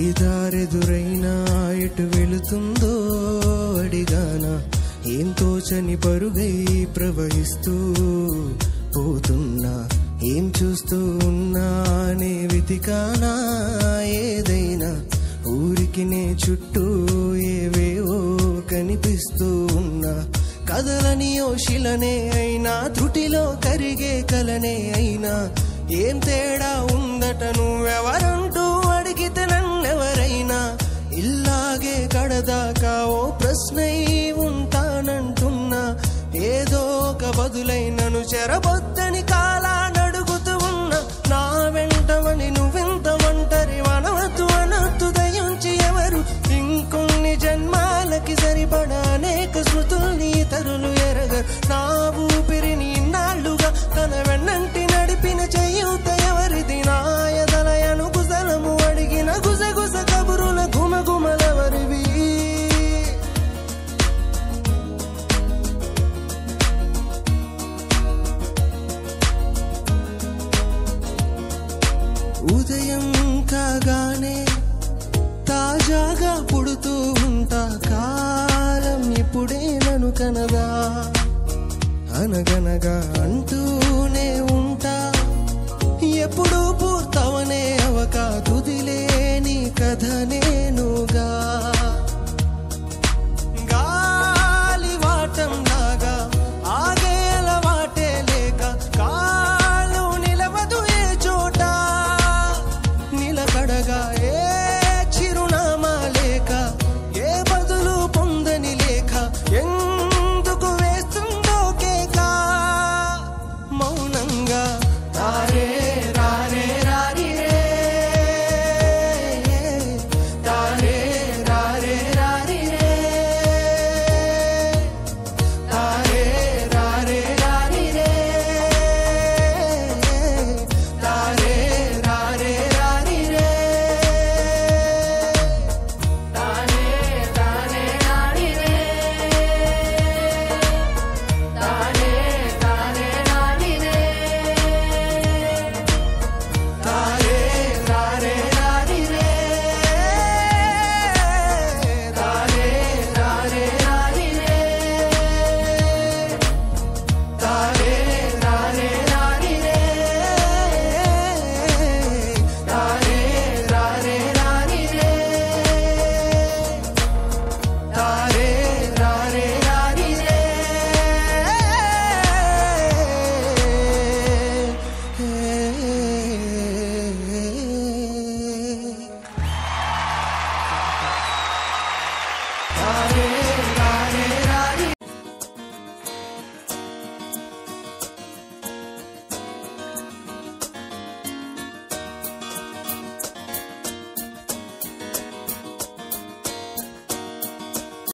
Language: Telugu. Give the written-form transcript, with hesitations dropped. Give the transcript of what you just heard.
ఏ దారెదురైనా ఎటు వెళుతుందో అడిగానా, ఏం తోచని పరుగై ప్రవహిస్తూ పోతున్నా, ఏం చూస్తూ ఉన్నానే వెతికానా ఏదైనా, ఊరికి నే చుట్టూ ఏవేవో కనిపిస్తూ ఉన్నా, కదలని ఓ శిలనే అయినా త్రుటిలో కరిగే కలనే అయినా, ఏం తేడా ఉందట నువ్వెవరంటూ అడిగితే నన్నెవరైనా, ఇల్లాగే కడదాకా ఓ ప్రశ్నై ఉంటానంటున్నా, ఏదో ఒక బదులై నన్ను చెరబొద్దని కాలానడుగుతూ ఉన్నా, నా వెంటవని నువ్వెంత ఒంటరి వనవద్దు అనొద్దు దయించి ఎవరు, ఇంకొన్ని జన్మాలకి సరిపడా అనేక స్మృతుల్ని ఇతరులు ఎరగరు, నా ఊపిరిని ఇన్నాళ్లుగా తన వెన్నంటి నడిపిన చేయూత ఎవరిది, నా ఎదలయను గుజలము అడిగిన గుసగుస కబురుల గుమగుమలెవరివి. ఉదయం కాగానే తాజాగా పుడుతూ ఉంటా, కాలం ఇప్పుడే నన్ను కనదా అనగనగా అంటూనే